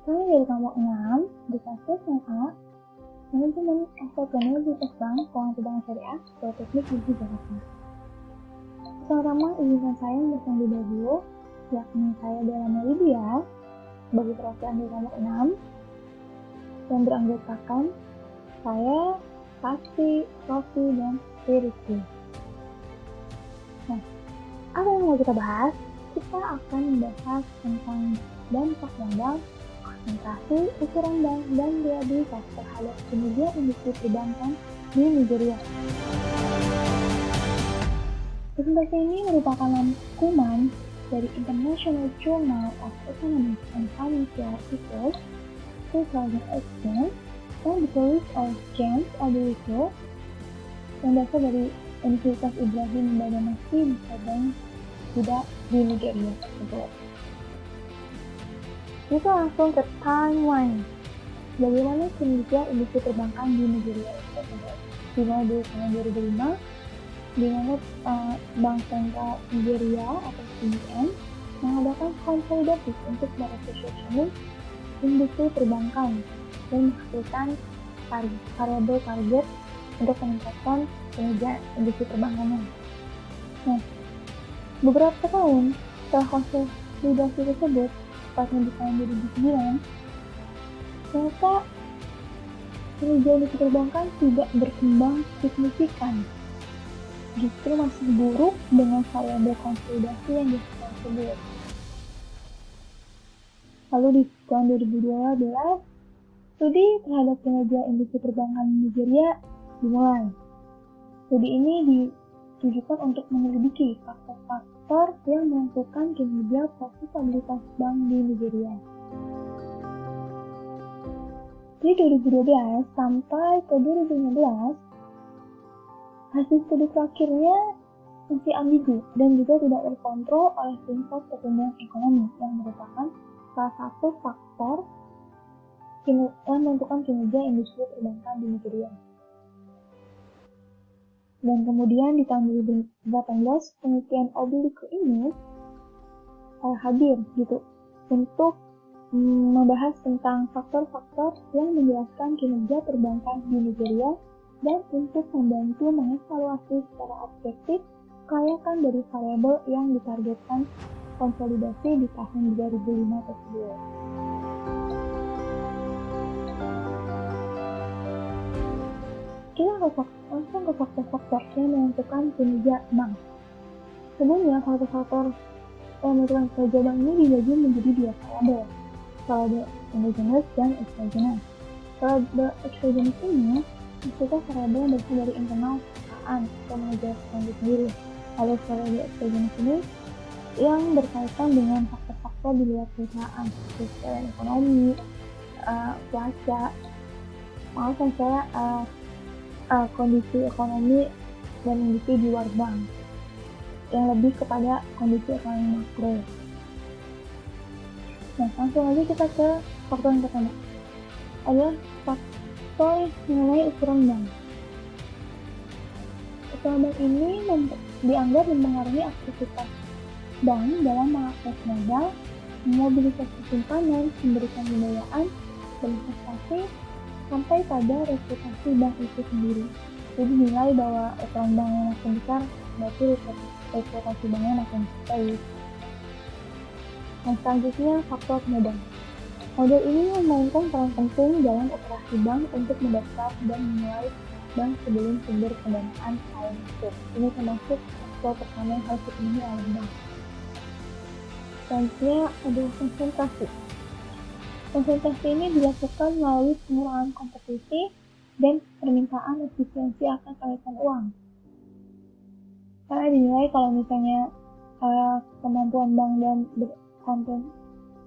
Kami dari kelompok 6 dikasih SMA Manajemen Aset dan Likuiditas Bank Keuangan Syariah Politeknik Negeri Jakarta. Pertama, izinkan saya memberikan dahulu, yakni saya Delana Lydia sebagai perwakilan dari kelompok 6 yang beranggotakan saya, Pasti, Rofi, dan Rizky. Nah, apa yang mau kita bahas? Kita akan membahas tentang dampak modal, konsentrasi, ukuran bank, dan reliabilitas terhadap kinerja industri perbankan di Nigeria. Presentasi ini merupakan rangkuman dari International Journal of Economics and Financial Research 2018 yang ditulis oleh James Adelito yang berasal dari Universitas Ibrahim Badamasi di Sabang di Nigeria tersebut. Kita langsung ke timeline. Bagaimana kinerja industri perbankan di Nigeria tersebut? Dimulai dari tahun 2005, di mana Bank Sentral Nigeria atau CBN mengadakan konsolidasi untuk merestrukturisasi industri perbankan dan menghasilkan variabel target untuk meningkatkan kinerja industri perbankannya. Nah, beberapa tahun setelah konsolidasi tersebut, tepatnya di tahun 2009, ternyata kinerja industri perbankan tidak berkembang signifikan. Justru masih buruk dengan variabel konsolidasi yang disebut. Lalu di tahun 2012, studi terhadap kinerja industri perbankan Nigeria dimulai. Studi ini ditujukan untuk menyelidiki faktor-faktor yang menentukan kinerja profitabilitas bank di Nigeria. Di 2012 sampai ke 2015, hasil studi terakhirnya masih ambigu dan juga tidak terkontrol oleh tingkat pertumbuhan ekonomi yang merupakan salah satu faktor yang menentukan kinerja industri perbankan di Nigeria. Dan kemudian di tahun 2018 penelitian Oblique ini hadir gitu untuk membahas tentang faktor-faktor yang menjelaskan kinerja perbankan di Nigeria dan untuk membantu mengevaluasi secara objektif kelayakan dari variabel yang ditargetkan konsolidasi di tahun 2005 tersebut. Kita langsung ke faktor-faktor yang menentukan kinerja bank. Sebelumnya, faktor-faktor yang menentukan kinerja bank ini dibagi menjadi dua variabel endogenous dan exogenous. Variabel exogenous ini maksudnya variabel yang berasal dari internal perusahaan atau manajer itu sendiri. Lalu variabel exogenous ini yang berkaitan dengan faktor-faktor di luar perusahaan seperti ekonomi, cuaca, kondisi ekonomi dan kondisi di luar bank yang lebih kepada kondisi ekonomi makro. Nah, langsung aja kita ke faktor yang pertama adalah faktor mengenai ukuran bank. Ukuran bank ini dianggap mempengaruhi aktivitas bank dalam mengakses modal, memobilisasi simpanan, memberikan pembiayaan, berinvestasi, sampai pada reputasi bank itu sendiri. Jadi nilai bahwa ukuran banknya makin besar, berarti reputasi banknya makin baik. Nah, selanjutnya faktor modal. Modal ini memainkan peran penting dalam operasi bank untuk mendaftar dan memulai bank sebelum sumber pendanaan mulai masuk. Ini termasuk faktor pertama yang harus dipenuhi oleh bank. Selanjutnya adalah konsentrasi. Konsentrasi ini dilakukan melalui pengurangan kompetisi dan permintaan efisiensi akan kaitan uang. Karena dinilai kalau misalnya kemampuan bank dan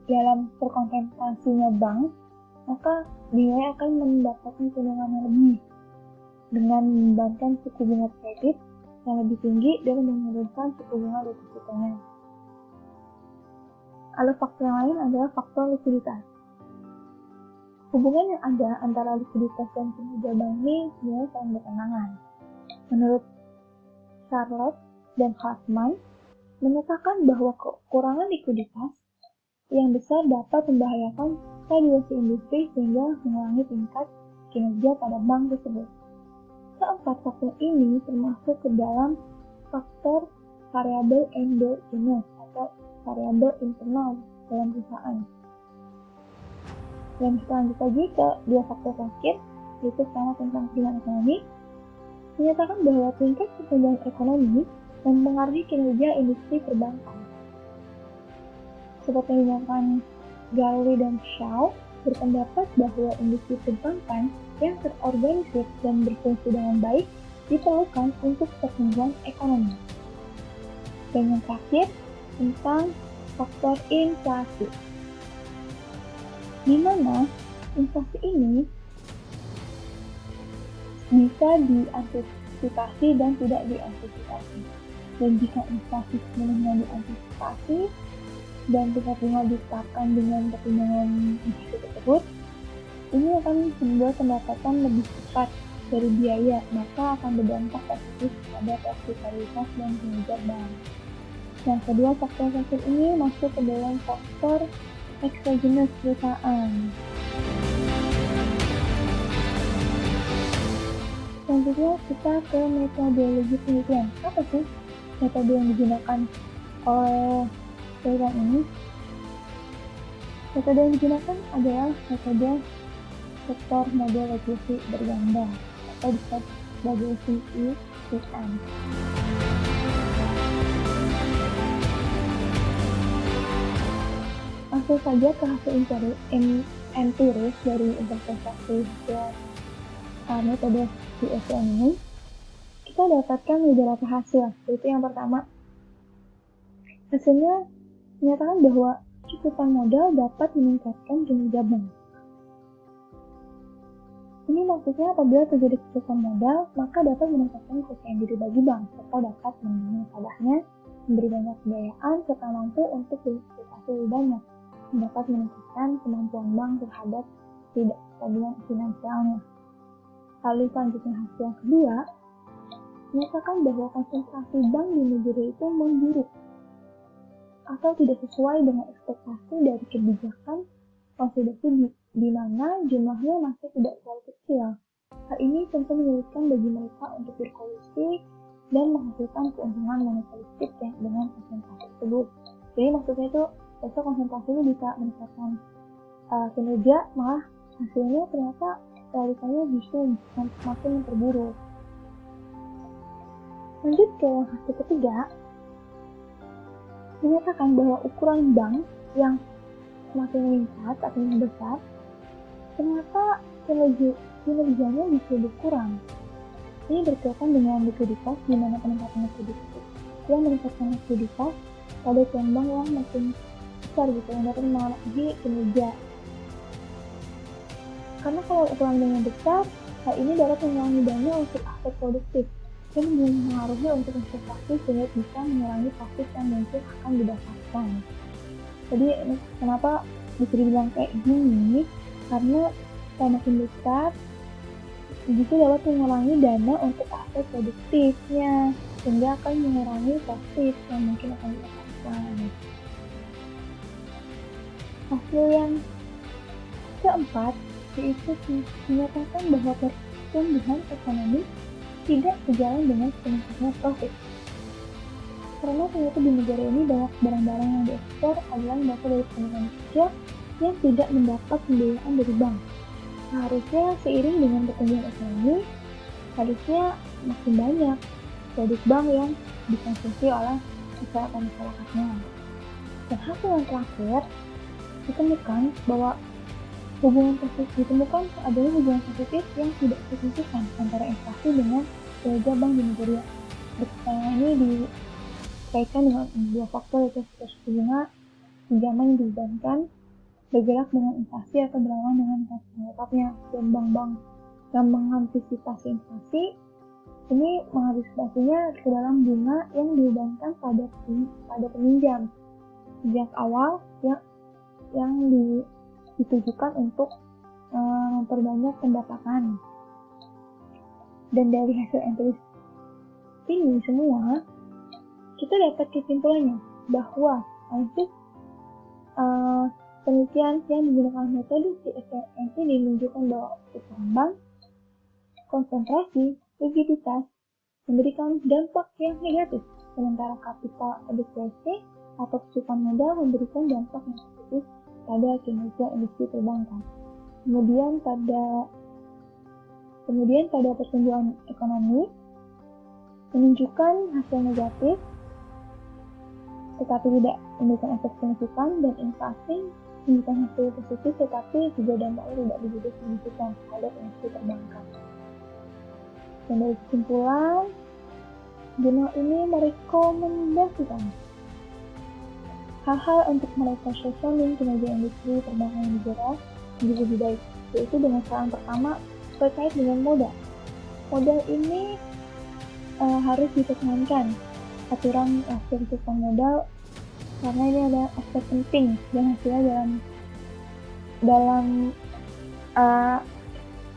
dalam berkonsentrasinya bank, maka dinilai akan mendapatkan keuntungan yang lebih dengan membebankan suku bunga kredit yang lebih tinggi dan menurunkan suku bunga depositonya. Lalu faktor yang lain adalah faktor likuiditas. Hubungan yang ada antara likuiditas dan kinerja bank ini sebenarnya saling bertentangan. Menurut Charlotte dan Hartman, menyatakan bahwa kekurangan likuiditas yang besar dapat membahayakan valuasi industri sehingga mengurangi tingkat kinerja pada bank tersebut. Keempat faktor ini termasuk ke dalam faktor variabel endogenous atau variabel internal dalam perusahaan. Dan kita lanjut lagi ke dua faktor terakhir, yaitu pertama tentang pertumbuhan ekonomi, menyatakan bahwa tingkat pertumbuhan ekonomi mempengaruhi kinerja industri perbankan. Seperti yang dinyatakan Gallery dan Shaw berpendapat bahwa industri perbankan yang terorganisir dan berfungsi dengan baik diperlukan untuk pertumbuhan ekonomi. Dan yang terakhir, tentang faktor inflasi, di mana inflasi ini bisa diantisipasi dan tidak diantisipasi. Dan jika inflasi sebenarnya diantisipasi dan tingkat bunga ditetapkan dengan pertimbangan inflasi tersebut, ini akan membuat pendapatan lebih cepat dari biaya, maka akan berdampak positif pada profitabilitas dan kinerja bank. Yang kedua, faktor-faktor ini masuk ke dalam faktor eksogenous perusahaan. Selanjutnya kita ke metodologi penelitian. Apa sih metode yang digunakan oleh perusahaan ini? Metode yang digunakan adalah metode sektor model regresi berganda atau disebut sebagai CECM. Langsung saja ke hasil empiris dari interpretasi hasil metode CECM ini, kita dapatkan beberapa hasil. Yaitu yang pertama, hasilnya menyatakan bahwa cukupan modal dapat meningkatkan kinerja bank. Ini maksudnya apabila terjadi kecukupan modal, maka dapat meningkatkan kepercayaan diri bagi bank, serta dapat menangani nasabahnya, memberi banyak pembiayaan, serta mampu untuk berinvestasi lebih banyak, dan dapat meningkatkan kemampuan bank terhadap tidak stabilan finansialnya. Lalu selanjutnya hasil yang kedua, menyatakan bahwa konsentrasi bank di negara itu memburuk atau tidak sesuai dengan ekspektasi dari kebijakan konsolidasi di mana jumlahnya masih tidak terlalu kecil. Hal ini tentu menyulitkan bagi mereka untuk berkolusi dan menghasilkan keuntungan monopolistik dengan konsentrasi tersebut. Jadi maksudnya itu, besok konsentrasi ini bisa meningkatkan kinerja, malah hasilnya ternyata realitanya justru semakin memperburuk. Lanjut ke hasil ketiga, menyatakan bahwa ukuran bank yang semakin meningkat atau membesar, ternyata kinerjanya bisa berkurang. Ini berkaitan dengan likuiditas, di mana peningkatan likuiditas yang meningkatkan likuiditas pada bank yang makin besar gitu, yang dapat mempengaruhi kinerja. Karena kalau ukuran bank yang besar, hal ini dapat mengurangi dana untuk aset produktif dan mempengaruhi untuk investasi sehingga bisa mengurangi profit yang mungkin akan didapatkan. Jadi kenapa bisa dibilang kayak gini? Karena semakin besar, itu dapat mengurangi dana untuk aset produktifnya, sehingga akan mengurangi profit yang mungkin akan didapatkan. Hasil yang keempat, yaitu menyatakan bahwa pertumbuhan ekonomi tidak sejalan dengan peningkatan profit. Karena ternyata di negara ini banyak barang-barang yang diekspor adalah berasal dari penerimaan kecil yang tidak mendapat pembiayaan dari bank. Seharusnya seiring dengan pertumbuhan ekonomi, harusnya makin banyak produk bank yang dikonsumsi oleh masyarakatnya. Dan hasil yang terakhir, ditemukan bahwa adanya hubungan positif yang tidak signifikan antara inflasi dengan kinerja bank di negara. Ini dikaitkan dengan dua faktor, yaitu suku bunga pinjaman yang dibebankan bergerak dengan inflasi atau berlawanan dengan inflasi tetapnya. Dan bank-bank yang mengantisipasi inflasi ini mengantisipasinya ke dalam bunga yang dibebankan pada peminjam sejak awal yang ditujukan untuk memperbanyak pendapatan. Dan dari hasil empiris ini semua, kita dapat kesimpulannya bahwa analisis Penelitian yang menggunakan metode CSRM ini menunjukkan bahwa utang bank, konsentrasi, likuiditas memberikan dampak yang negatif, sementara capital adequacy atau kecukupan modal memberikan dampak yang positif pada kinerja industri perbankan. Kemudian pada pertumbuhan ekonomi menunjukkan hasil negatif tetapi tidak memberikan efek signifikan, dan inflasi menunjukkan hasil positif tetapi juga dampaknya tidak begitu signifikan terhadap industri perbankan. Dan dari kesimpulan, jurnal ini merekomendasikan hal-hal untuk merepositioning kinerja industri perbankan negara menjadi lebih baik, yaitu dengan saran pertama terkait dengan modal. Modal ini harus ditekankan aturan kecukupan modal karena ini ada aspek penting dan hasilnya dalam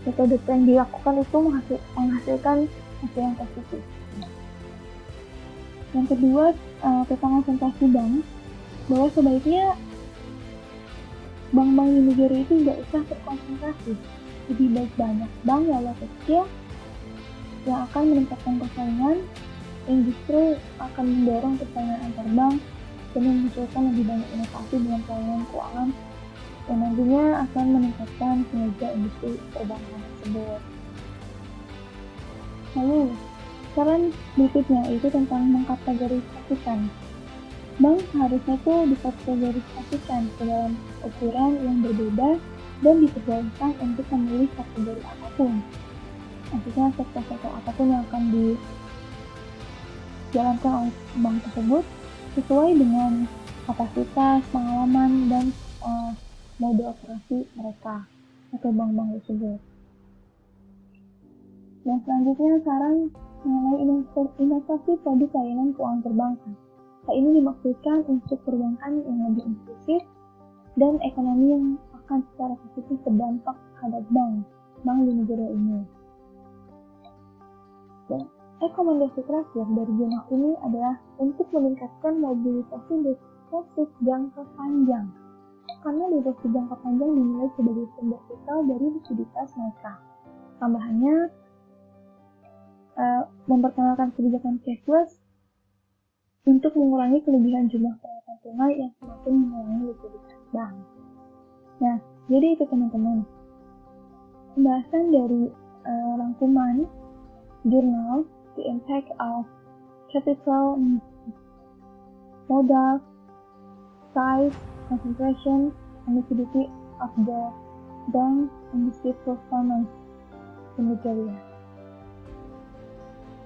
metode yang dilakukan itu menghasilkan hasil yang positif. Yang kedua, tentang konsentrasi bank, bahwa sebaiknya bank-bank di negara itu tidak usah terkonsentrasi, lebih baik banyak bank walau kecil yang akan meningkatkan persaingan, yang justru akan mendorong persaingan antar bank dan memunculkan lebih banyak inovasi dalam pelayanan keuangan yang nantinya akan meningkatkan kinerja industri perbankan tersebut. Lalu, saran berikutnya itu tentang mengkategorisasikan. Bank seharusnya itu dikategorisasikan ke dalam ukuran yang berbeda dan diperbolehkan untuk memilih kategori apapun. Maksudnya sektor-sektor apapun yang akan dijalankan oleh bank tersebut sesuai dengan kapasitas, pengalaman, dan mode operasi mereka atau bank-bank tersebut. Dan selanjutnya saran mengenai inovasi produk layanan keuangan perbankan. Hal ini dimaksudkan untuk perbankan yang lebih inklusif dan ekonomi yang akan secara positif berdampak terhadap bank di negara ini. Dan rekomendasi terakhir dari jurnal ini adalah untuk meningkatkan mobilisasi deposit jangka panjang, karena deposit jangka panjang dinilai sebagai sumber vital dari likuiditas mereka. Tambahannya, memperkenalkan kebijakan cashless untuk mengurangi kelebihan jumlah perawatan tunai yang semakin mengurangi likuiditas bank. Nah, jadi itu teman-teman, pembahasan dari rangkuman jurnal The Impact of Capital, Modal, Size, Concentration, and Liquidity of the Bank Industry Performance in Nigeria.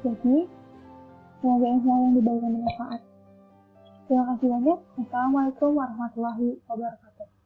Jadi, semoga info yang dibagikan bermanfaat. Terima kasih banyak. Wassalamualaikum warahmatullahi wabarakatuh.